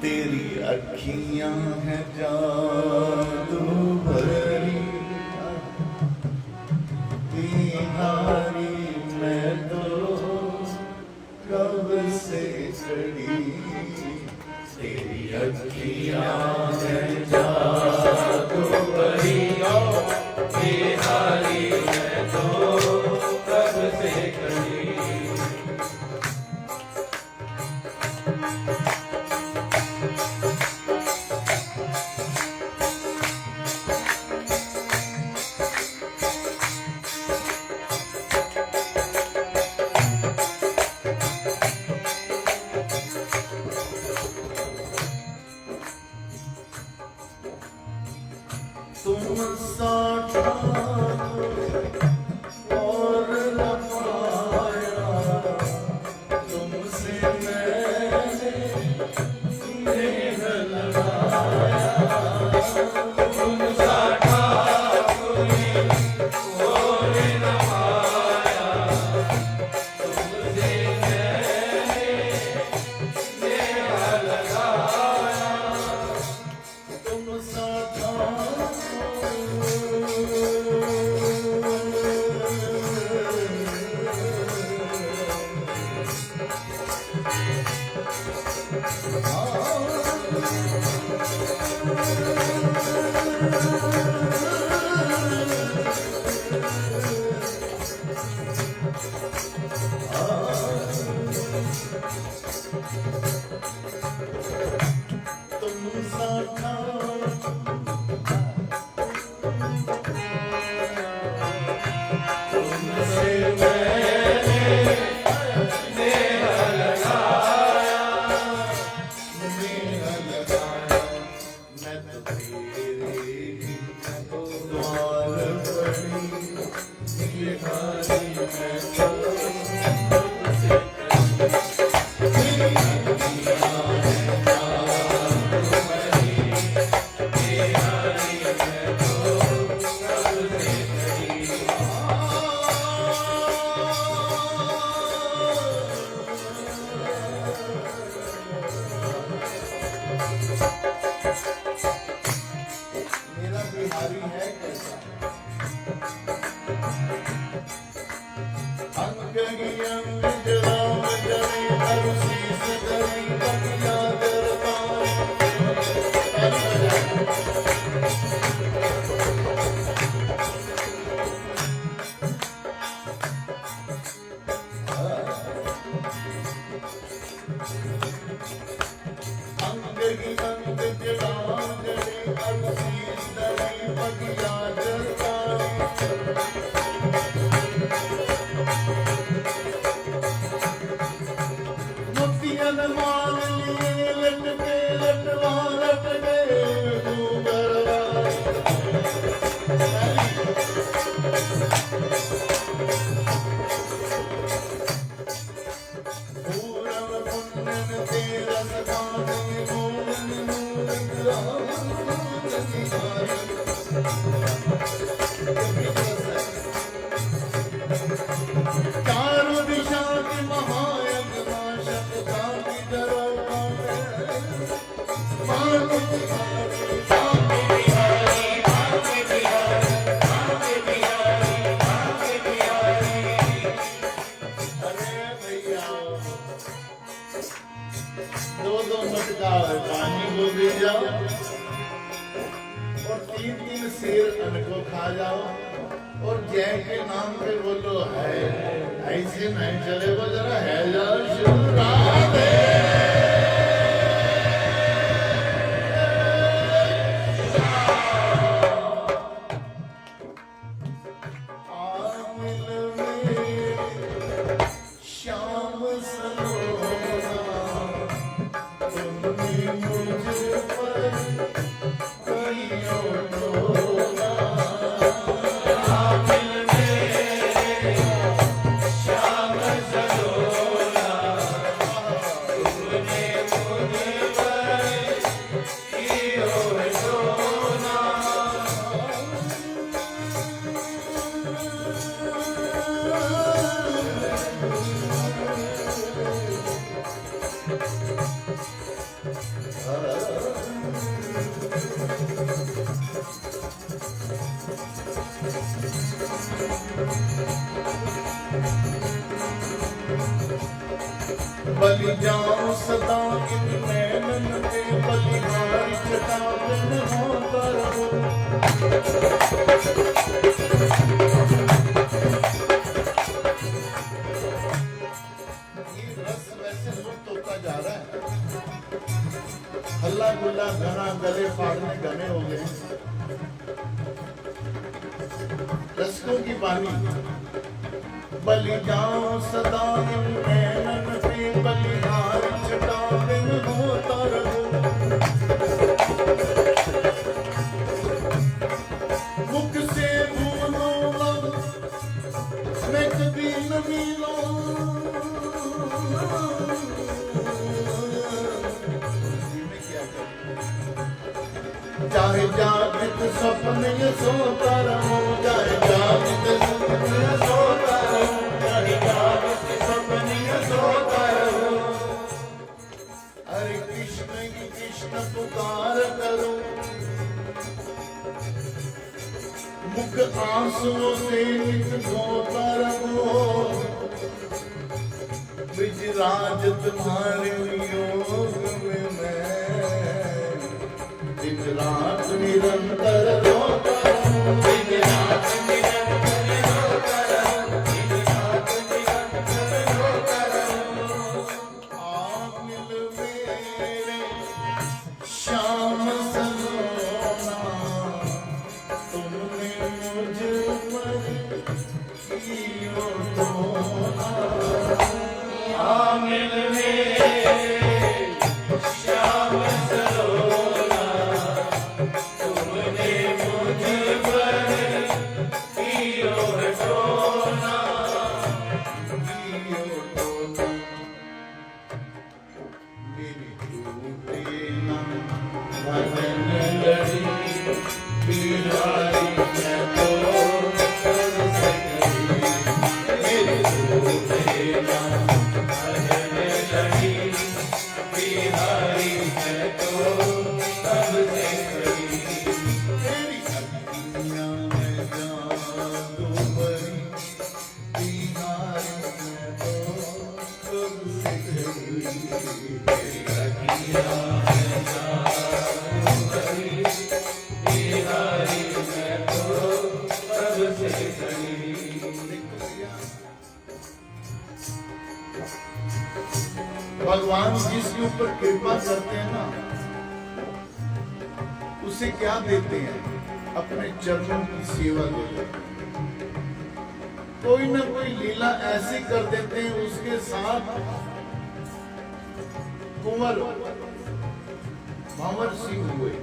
तेरी अखियां हैं जादू भरी, बिहारी मैं तो कब से खड़ी। तेरी अखियां हैं जादू भरी, बिहारी मैं तो कब से खड़ी। तुम साठा और न पाया, तुमसे मैंने नेह लगाया। तुम साठा कोई और न पाया, तुमसे मैंने नेह लगाया। तुम साठा मेरा बिहारी है कैसा? अंग अंग जराम जरे शीस दरी बकिया दरबार। अंग अंग जराम जरे शीस दरी बकिया दरबार। मोतियन माल लिए लटके लटवा लटके दूबरवा। पूरब पुण्यन तेरा सदाने मूलन मूलन चारों दिशा के महायज्ञ नाशक कांति दरोगा में। अरे भैया दो मटका पानी को दे जाओ और 3 शेर अन्न को खा जाओ और जय के नाम पे बोलो है। ऐसे नहीं चले वो जरा है यार शिव राधे। श्याम सलोना तुमने मुझ पर कहियो टोला। श्याम सलोना तुमने मुझ पर कहियो टोला। बलि जाऊं सदा इन नैनन पे, बलिहारी छटा बिन होता रहूं। ये रस वैसे लुप्त होता जा रहा है, हल्ला गुल्ला घना गले फाड़ने घने हो गए। रसकों की बानी बलि जाऊं सदा इन नैनन पे, बलिहारी छटा बिन होता रहूं। मुख से भूलूंगा मैं कभी न मिलूं, चाहे जागृत स्वप्न ये सोता रहूं, चाहे जागृत स्वप्न ये सोता रहूं, चाहे जागृत स्वप्न ये सोता रहूं। हरे कृष्ण पुकार करूं, मुख आंसुओं से नित धोता रहूं। ब्रिजराज तुम्हारे योग में मैं दिन रात निरंतर रोता रहूं, दिन रात निरंतर रोता रहूं, दिन रात निरंतर रोता रहूं। आप मिल मेरे श्याम सलोना, तुमने मुझ पर कियो धोना। आप मिल मेरे श्याम सलोना, तुमने मुझ पर कियो धोना, कियो धोना। मेरी टूटे ना भजन लड़ी, बिहारी मैं तो कब से करी। मेरी टूटे ना भजन लड़ी, बिहारी मैं तो कब से करी। तेरी अखियाँ में जादू भरी, बिहारी मैं तो कब से करी। तेरी अखियाँ में जादू भरी, बिहारी मैं तो कब से करी। भगवान जिसके ऊपर कृपा करते हैं ना, उसे क्या देते हैं? अपने चरणों की सेवा देते हैं। कोई ना कोई लीला ऐसी कर देते हैं, उसके साथ कुंवर भंवर सिंह हुए,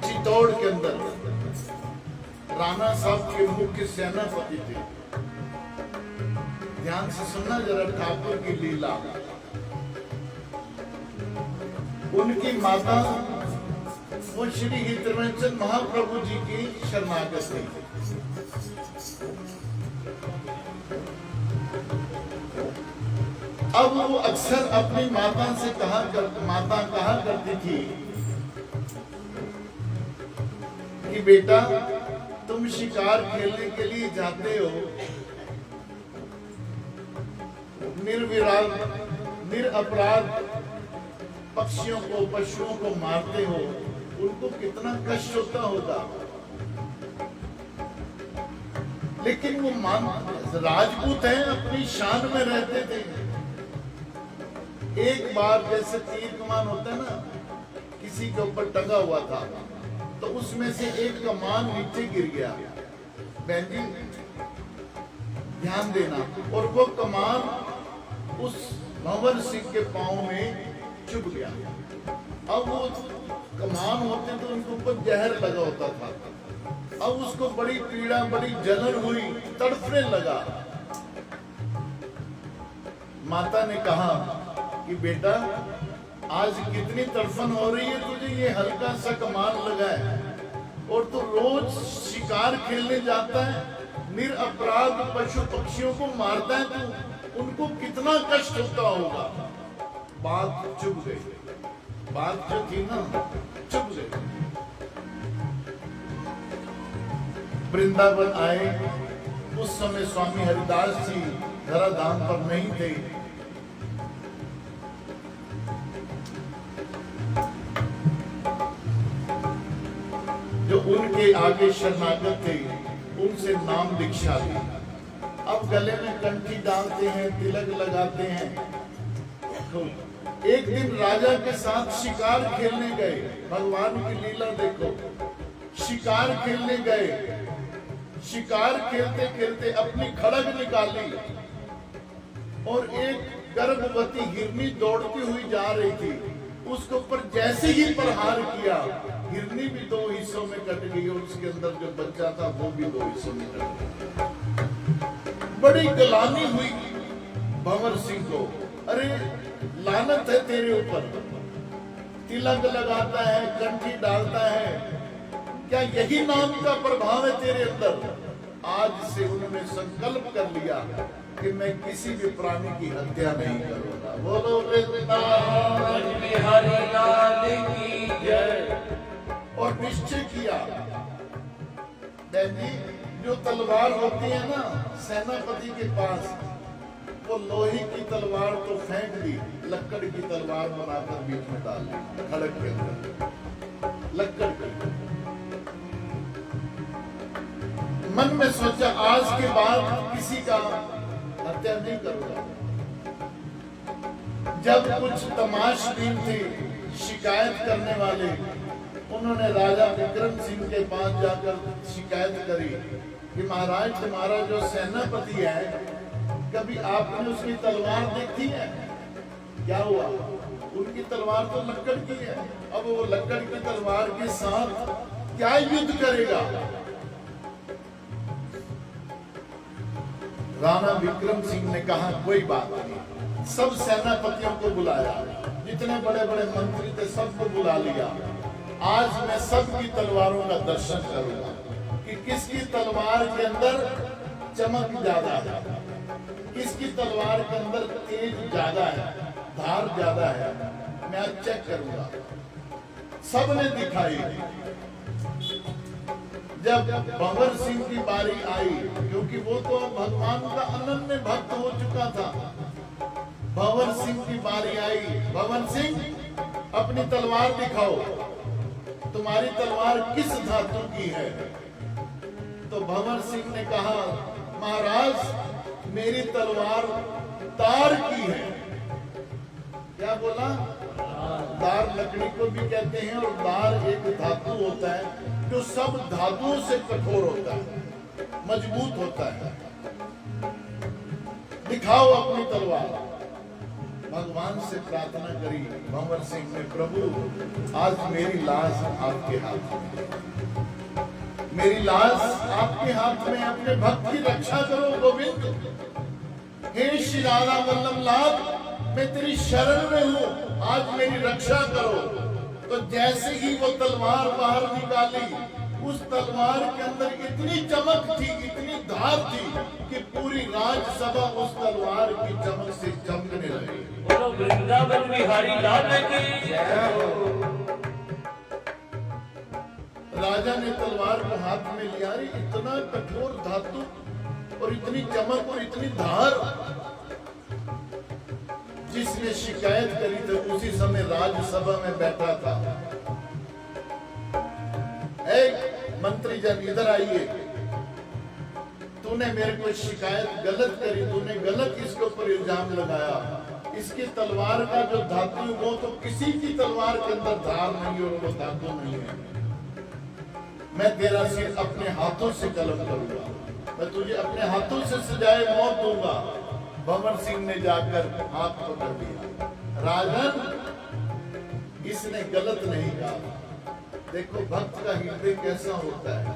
चित्तौड़ के अंदर राणा साहब के मुख्य सेनापति थे। ध्यान से सुनना जरा ठाकुर की लीला। उनकी माता वो श्री हितवंचन महाप्रभु जी की शरणागत थी। अब वो अक्सर अपनी माता कहा करती थी कि बेटा तुम शिकार खेलने के लिए जाते हो, निर्विराग निरपराध पक्षियों को पशुओं को मारते हो, उनको कितना कष्ट होता होगा। लेकिन वो राजपूत हैं, अपनी शान में रहते थे। एक बार जैसे तीर कमान होता है ना, किसी के ऊपर टंगा हुआ था, तो उसमें से एक कमान नीचे गिर गया। बहन जी ध्यान देना, और वो कमान उस भंवर सिंह के पांव में चुभ गया। अब वो कमान होते तो उनके ऊपर जहर लगा होता था। अब उसको बड़ी पीड़ा, बड़ी जलन हुई, तड़पने लगा। माता ने कहा कि बेटा आज कितनी तड़फन हो रही है तुझे, ये हल्का सा कमान लगा है और तू रोज शिकार खेलने जाता है, निरपराध पशु पक्षियों को मारता है, तू उनको कितना कितना कष्ट होता होगा। बात चुप गई, बात जो थी ना चुप गई। वृंदावन आए, उस समय स्वामी हरिदास जी धराधाम पर नहीं थे। जो उनके आगे शरणागत थे उनसे नाम दीक्षा ली। अब गले में कंठी डालते हैं, तिलक लगाते हैं। एक दिन राजा के साथ शिकार खेलने गए, भगवान की लीला देखो। शिकार खेलने गए, शिकार खेलते खेलते अपनी खड़ग निकाली और एक गर्भवती हिरनी दौड़ती हुई जा रही थी। उसके ऊपर जैसे ही प्रहार किया, हिरनी भी दो हिस्सों में कट गई और उसके अंदर जो बच्चा था वो भी दो हिस्सों में कट गया। बड़ी गलानी हुई भंवर सिंह को। अरे लानत है तेरे ऊपर, तिलक लगाता है, कंठी डालता है, क्या यही नाम का प्रभाव है तेरे अंदर? आज से उन्होंने संकल्प कर लिया कि मैं किसी भी प्राणी की हत्या नहीं करूंगा। बोलो वृंदावन बिहारी लाल की जय। और निश्चय किया। बहनी, जो तलवार होती है ना सेनापति के पास, वो लोहे की तलवार तो फेंक दी, लक्कड़ की तलवार बनाकर बीच में डाल दी, खड़ग के अंदर लक्कड़ की। मन में सोचा आज के बाद किसी का हत्या नहीं करूंगा। जब कुछ तमाशबीन थे शिकायत करने वाले, उन्होंने राजा विक्रम सिंह के पास जाकर शिकायत करी कि महाराज तुम्हारा जो सेनापति है, कभी आपने उसकी तलवार देखी है? क्या हुआ? उनकी तलवार तो लक्कड़ की है। अब वो लक्कड़ की तलवार के साथ क्या युद्ध करेगा? राणा विक्रम सिंह ने कहा कोई बात नहीं। सब सेनापतियों को बुलाया, जितने बड़े बड़े मंत्री थे सबको बुला लिया। आज मैं सबकी तलवारों का दर्शन करूंगा कि किसकी तलवार के अंदर चमक ज्यादा है, किसकी तलवार के अंदर तेज ज्यादा है, धार ज्यादा है। मैं चेक करूंगा। सबने दिखाई। जब भंवर सिंह की बारी आई, क्योंकि वो तो भगवान का अनन्य भक्त हो चुका था, भंवर सिंह की बारी आई। भंवर सिंह अपनी तलवार दिखाओ, तुम्हारी तलवार किस धातु की है? तो भंवर सिंह ने कहा महाराज मेरी तलवार तार की है। क्या बोला? दार लकड़ी को भी कहते हैं, और दार एक धातु होता है जो सब धातुओं से कठोर होता है, मजबूत होता है। दिखाओ अपनी तलवार। भगवान से प्रार्थना करी भंवर सिंह ने, प्रभु आज मेरी लाश आपके हाथ में, मेरी लाश आपके हाथ में, अपने भक्त की रक्षा करो गोविंद। हे श्री राधा वल्लभ लाल, मैं तेरी शरण में हूँ, आज मेरी रक्षा करो। तो जैसे ही वो तलवार बाहर निकाली, उस तलवार के अंदर इतनी चमक थी, इतनी धार थी कि पूरी राजसभा उस तलवार की चमक से चमकने लगी। बोलो वृंदावन बिहारी लाल की जय। राजा ने तलवार को हाथ में लिया, इतना कठोर धातु और इतनी चमक और इतनी धार। जिसने शिकायत करी थी उसी समय राज्यसभा में बैठा था। एक मंत्री जन इधर आइए, तूने मेरे को शिकायत गलत करी, तूने गलत इसके ऊपर इल्जाम लगाया। इसकी तलवार का जो धातु वो तो किसी की तलवार के अंदर धार नहीं और वो धातु नहीं है। मैं तेरा सिर अपने हाथों से कलम करूंगा, मैं तुझे अपने हाथों से सजाए मौत दूंगा। भंवर सिंह ने जाकर हाथ पकड़ दिया। राजन, इसने गलत नहीं कहा। देखो भक्त का हृदय कैसा होता है।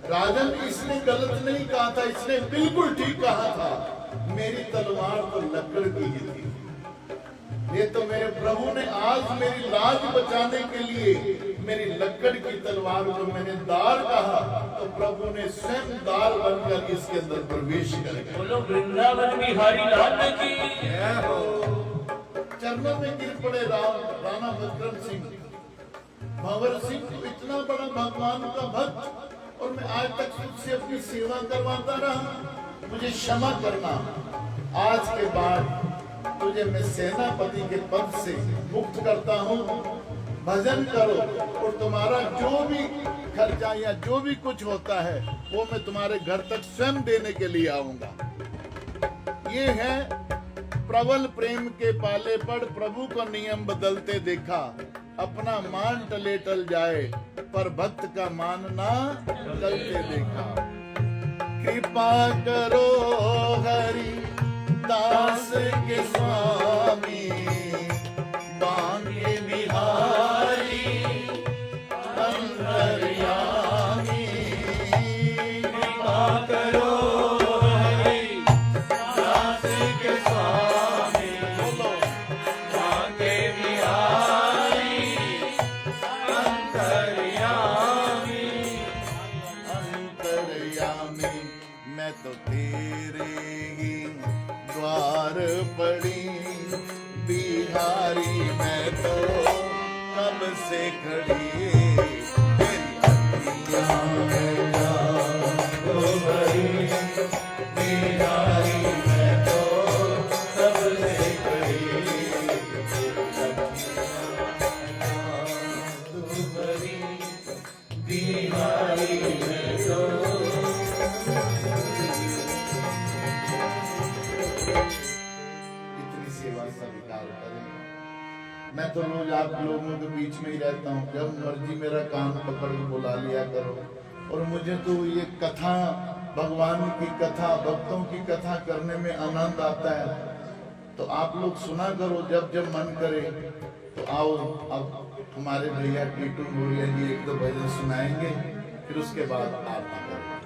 राजन, इसने गलत नहीं कहा था, इसने बिल्कुल ठीक कहा था। मेरी तलवार तो लकड़ की ही थी। ये तो मेरे प्रभु ने आज मेरी लाज बचाने के लिए मेरी लकड़ की तलवार को मैंने दार कहा तो प्रभु ने स्वयं दार बनकर इसके अंदर प्रवेश कर गया। बोलो वृंदावन बिहारी लाल की। चरणों में गिर पड़े राणा विक्रम सिंह। भंवर सिंह तो इतना बड़ा भगवान का भक्त और मैं आज तक तुझसे अपनी सेवा करवाता रहा, मुझे क्षमा करना। आज के बाद तुझे मैं सेनापति के पद से मुक्त करता हूँ। भजन करो और तुम्हारा जो भी खर्चा या जो भी कुछ होता है वो मैं तुम्हारे घर तक स्वयं देने के लिए आऊंगा। ये है प्रबल प्रेम के पाले पड़ प्रभु को नियम बदलते देखा। अपना मान टले टल जाए पर भक्त का मान ना टलते देखा। कृपा करो हरि दास के स्वामी बांके बिहारी अंतर्यामी। कृपा करो हरि दास के स्वामी बोलो बांके बिहारी अंतर्यामी। अंतर्यामी मैं तो तेरे ही द्वार पड़ी बिहारी, मैं तो कब से खड़ी तेरी अखियाँ में जाओ भरी बिहारी, मैं तो कब से खड़ी भरी बिहारी, मैं तो सेवा स्वीकार करें। मैं तो रोज आप लोगों के बीच में ही रहता हूँ, जब मर्जी मेरा कान पकड़ के बुला लिया करो। और मुझे तो ये कथा, भगवान की कथा, भक्तों की कथा करने में आनंद आता है। तो आप लोग सुना करो, जब जब मन करे तो आओ। अब हमारे भैया टीटू भूरिया जी एक दो भजन सुनाएंगे, फिर उसके बाद आरती करेंगे।